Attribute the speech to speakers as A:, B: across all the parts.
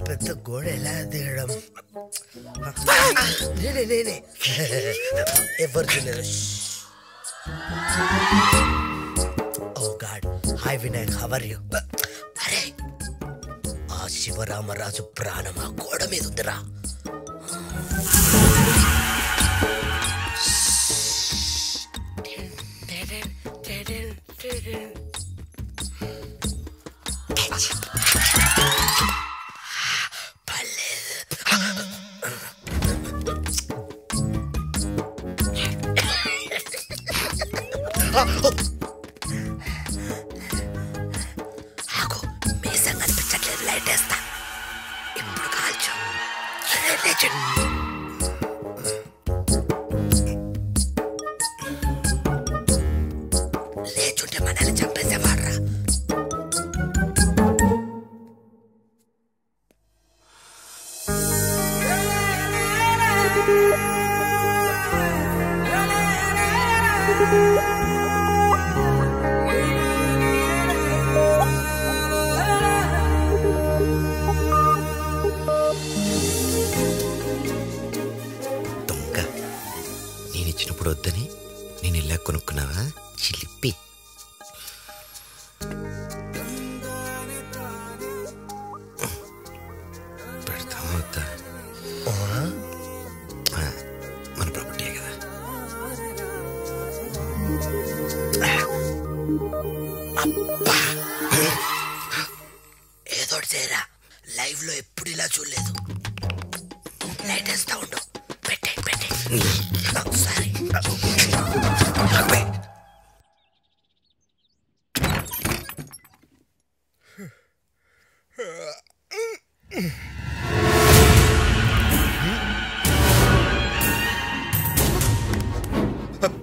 A: పెద్ద గోడ ఎలా దిగడం? నేనే ఎవరు తినరు. Oh God, hi Vinayak, how are you? అరే ఆ శివరామరాజు ప్రాణం ఆ గోడ మీద ఉందిరా. మీసం కనిపించట్లేదు, లైట్ వేస్తా. ఇప్పుడు కాల్చు. లేచుంటే మనల్ని చంపేసేవాడ్రా.
B: దొంగ, నేనిచ్చినప్పుడు వద్దని నేను ఇలా కొనుక్కున్నావా? చిలిపి. పెడతావా వద్దా? మన ప్రాపర్టీ కదా.
A: ఏదో చేయరా, లైవ్ లో ఎప్పుడు ఇలా చూడలేదు. లైట్ వేస్తా ఉండు. పెట్టే సారీ.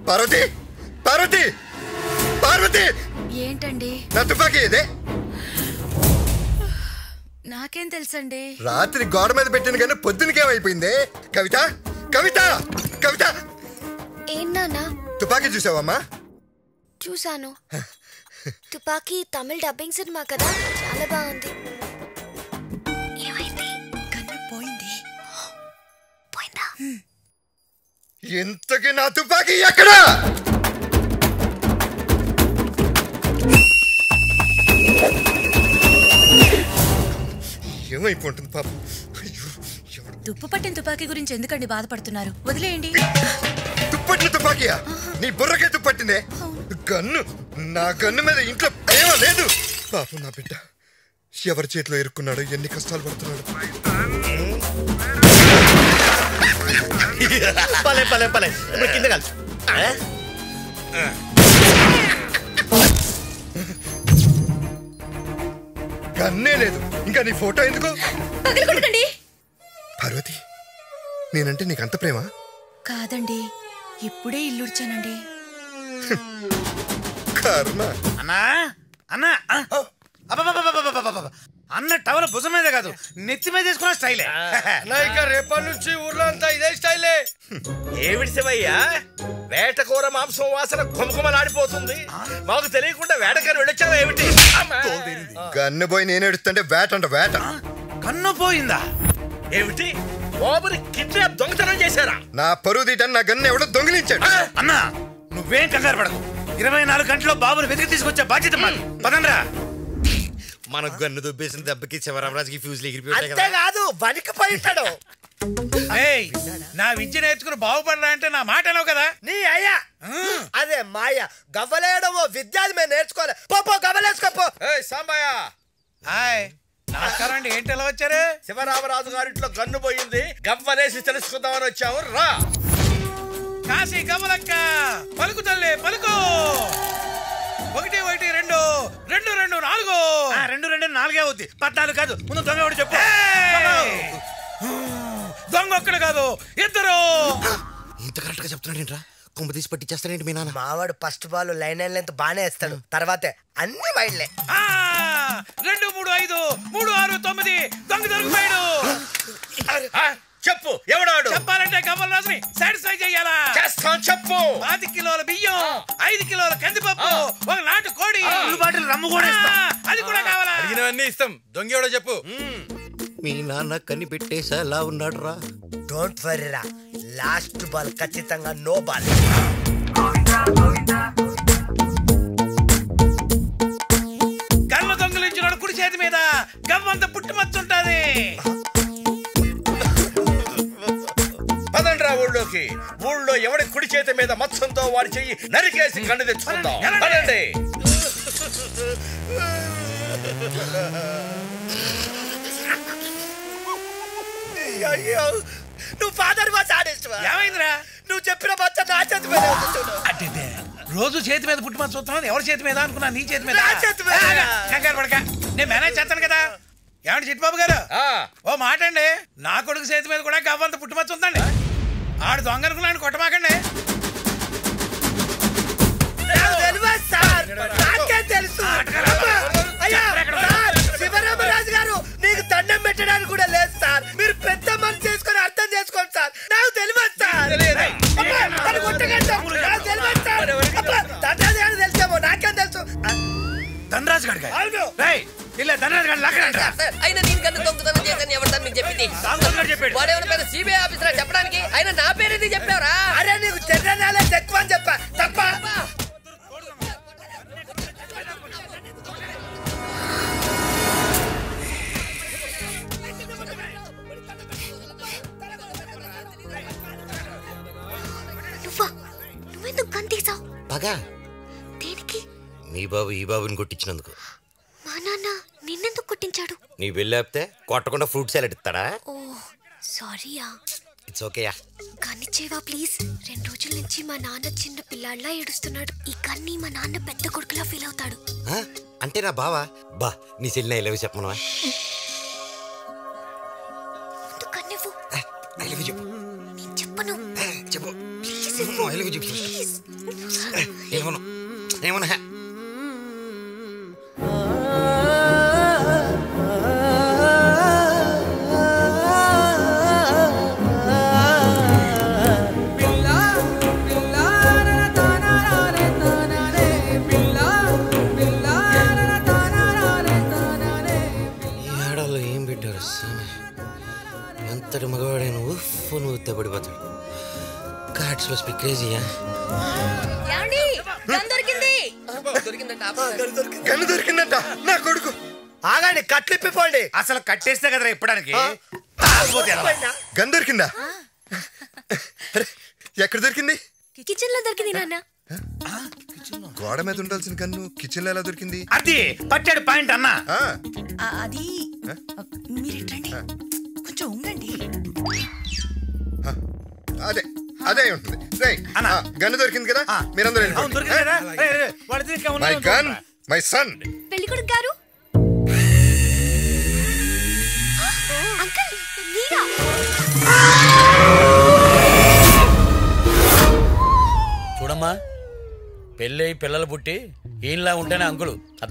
C: పార్వతి, పార్వతి, పార్వతి!
D: ఏంటండి?
C: నా తుపాకీ ఇదే.
D: నాకేం తెలుసండి?
C: రాత్రి గోడ మీద పెట్టిన కానీ పొద్దునకేమైపోయింది? కవిత, కవిత, కవిత!
E: ఏంటన్నా?
C: తుపాకీ చూసావమ్మా?
E: చూసాను. తుపాకీ తమిళ్ డబ్బింగ్ సినిమా కదా, చాలా బాగుంది. ఏమైంది?
D: కన్ను పోయింది.
E: పోయిందా?
C: ఇంతకీ నా తుపాకీ ఎక్కడా? ఏమైపోతుంది పాపం.
D: తుప్పు పట్టిన తుపాకీ గురించి ఎందుకండి బాధపడుతున్నారు? వదిలేయండి.
C: తుప్పట్టిన తుపాకీయా? నీ బుర్రకే తుప్పట్టిందే. గన్ను, నా గన్ను మీద ఇంట్లో ప్రేమ లేదు. పాపం నా బిడ్డ ఎవరి చేతిలో ఇరుక్కున్నాడు, ఎన్ని కష్టాలు పడుతున్నాడు.
B: పలే పలే పలే, ఇప్పుడు కింద కాల్చు.
C: గన్నే లేదు, ఇంకా నీ ఫోటో ఎందుకు? పార్వతి, నేనంటే నీకంత ప్రేమ?
D: కాదండి, ఇప్పుడే ఇల్లుడ్చానండి.
C: కర్మ.
F: అన్నా అన్నా, అన్న టవల్ భుజం మీద కాదు, నెత్తి మీద తీసుకున్న స్టైలే.
A: రేపటి నుంచి ఊర్లో అంతా ఇదే స్టైలే.
G: ఏమిటి శివయ్యా, వేటకూర మాంసం వాసన గుమగుమలాడిపోతుంది. మాకు తెలియకుండా వేటకూర వెళ్ళొచ్చావా ఏమిటి?
C: గన్ను పోయి నేను ఎడుతుంటే వేట అంట వేట.
F: కన్ను పోయిందా?
G: ఏమిటి, బాబుని కిడ్నాప్ దొంగతనం చేశారా?
C: నా పరువు తీయటాన్ని నా గన్ను ఎవడో దొంగిలించాడు.
F: అన్నా నువ్వేం కంగారు పడకు, 24 గంటల్లో బాబుని వెతికి తీసుకొచ్చే బాధ్యత మాది. పదండ్రా.
B: మన గన్ను దుబ్బేసిన దెబ్బకి శివరామరాజుకి ఫ్యూజ్ ఎగిరిపోయాయి.
A: అంతేకాదు, వణికిపోయింటాడు.
F: నా విద్య నేర్చుకుని బాగుపడరా అంటే నా మాట అనవు కదా.
A: నీ అయ్యా అదే మాయ గవ్వలేయడమో విద్య, అది మేము నేర్చుకోవాలి. పో గవ్వలేసుకోపో.
G: సాంబయ్య,
F: హాయ్, నమస్కారం అండి. ఏంటి ఎలా వచ్చారు?
G: శివరామరాజు గారింట్లో గన్ను పోయింది, గవ్వలేసి తెలుసుకుందామని వచ్చాము. రా.
F: కాశీ గమలక్క, పలుకు తల్లి పలుకు. 1 1 2 2 2 4. 2 2 4 అవుద్ది, 14 కాదు. ముందు దొంగ ఎవడు చెప్పు. దొంగ ఒక్కడు కాదు, ఇద్దరు.
B: ఇంత కరెక్ట్ గా చెప్తున్నాడేంట్రా? కొంప తీసి పట్టించేస్తాడేంటి మీ నాన్న?
A: మావాడు ఫస్ట్ బాల్ లైన్ లెంత్ బానే వేస్తాడు, తర్వాతే అన్ని వైడ్లే.
F: 2 3 5 3 6 9 దొంగ దొరికిపోయాడు.
G: చెప్పు, ఎవడాడు?
F: చెప్పాలంటే కమల్ రాజుని సాటిస్ఫై చెయ్యాలా?
G: చేస్తాను, చెప్పు.
F: 5 కిలోల బియ్యం, 5 కిలోల కందిపప్పు, 1 నాటు కోడి, 2 బాటిల్ రమ్ము కూడా ఇస్తాం. అది కూడా కావాలా?
G: అడిగినవన్నీ ఇస్తాం. దొంగ ఎవడో చెప్పు.
B: మీ నాన్న కనిపెట్టేసేలా ఉన్నాడు రా.
A: డోంట్ వరీ రా, లాస్ట్ బాల్ ఖచ్చితంగా నో బాల్.
F: కన్ను దొంగలించిన కుడి చేతి మీద గవ్వంత పుట్టుమచ్చుంటది.
G: పదండ్రా ఊళ్ళోకి. ఊళ్ళో ఎవడి కుడి చేతి మీద మత్సంతో వాడి చెయ్యి నరికేసి కన్ను తెచ్చుకుందాం. పదండి.
A: అయ్యో, నువ్వు ఫాదర్ వాస్ ఆడేస్తావా?
F: ఏమైందిరా?
A: నువ్వు చెప్పిన మచ్చ నా చేతి మీద ఉంది.
F: అంటే రోజు చేతి మీద పుట్టుమచ్చ చూస్తున్నాను. ఎవరి చేతి మీద అనుకున్నా? నీ చేతి మీద.
A: నా చేతి మీద.
F: కంగారు పడక, నేను మేనేజ్ చేస్తాను కదా. ఏమండి చిట్టుబాబు గారు, ఓ మాట అండి, నా కొడుకు చేతి మీద కూడా గవ్వంత పుట్టుమచ్చ ఉందండి. ఆడు దొంగ అనుకున్నాను, కొట్టమాకండి.
A: తెలుసు. శివరామరాజు గారు, నీకు దండం పెట్టడానికి కూడా లేదు సార్. మీరు పెద్ద మనసు చేసుకొని అర్థం చేసుకోండి సార్. నాకు తెలియదు సార్. తెలిసేమో, నాకేం తెలుసు.
F: ధనరాజు గారు
A: అవును.
F: ఇలా ధనరాజు గారు లాక్కడంట.
H: అయినా నేను కన్ను దొంగతనం చేశాను ఎవరు మీకు చెప్పింది? వాడేమైనా పేరు సిబిఐ ఆఫీసర్ చెప్పడానికి? అయినా నా పేరు ఎందుకు చెప్పారా?
A: అరే నీకు జనరల్ నాలెడ్జ్ ఎక్కువ అని చెప్పా. తప్ప
E: నువ్వెందుకు గంతేసావు?
B: పగా
E: దేనికి?
B: మీ బాబు ఈ బాబుని కొట్టించినందుకు.
E: మా నాన్న నిన్నెందుకు కొట్టించాడు?
B: నీ వెళ్ళాపితే కొట్టకుండా ఫ్రూట్ సాలెడ్ ఇస్తాడా?
E: ఓ సారీయా.
B: ఇట్స్ ఓకేయా.
E: కన్నిచ్చేవా ప్లీజ్? 2 రోజుల నుంచి మా నాన్న చిన్న పిల్లాడిలా ఏడుస్తున్నాడు. ఈ కన్ని మా నాన్న పెద్ద కొడుకులా ఫీల్ అవుతాడు.
B: అంటే నా బావా బా నీ చెల్లిన ఐ లవ్ యూ చెప్పమనవా?
E: ముందు కన్నివ్వు.
B: ఐ లవ్ యూ చెప్పు.
E: నేను చెప్పను.
B: చెప్పు.
E: ప్లీజ్
B: ఐ లవ్ యూ చెప్పు.
E: ప్లీజ్.
B: ఏమను ఏమన్నా ఎంతటి మగవాడైన ఉఫ్ఫును ఉత్తపడిపోతాడు. కార్డ్స్ లో స్పీక్ క్రేజీయా.
C: గన్ను దొరికిందంట నా కొడుకు.
A: ఆగాండి, కట్లిప్పిపోండి.
F: అసలు కట్టేస్తే కదరా ఇప్పడానికి.
C: గన్ను దొరికిందా? ఎక్కడ దొరికింది?
E: కిచెన్ లో దొరికింది నాన్న.
C: గోడ మీద ఉండాల్సిన గన్ను కిచెన్ లో ఎలా దొరికింది?
F: అది పట్టాడు పాయింట్ అన్నా.
D: అది మీరు రండి, కొంచెం ఉండండి.
C: అదే అదే ఉంటుంది. గన్ను దొరికింది కదా, మీరందరూ మై గన్ మై సన్.
E: పెళ్ళికొడుకు గారు, అంకుల్ మీరా?
I: చూడమ్మా, పెళ్ళి పిల్లలు పుట్టి ఈయనలా ఉంటేనే అంకులు.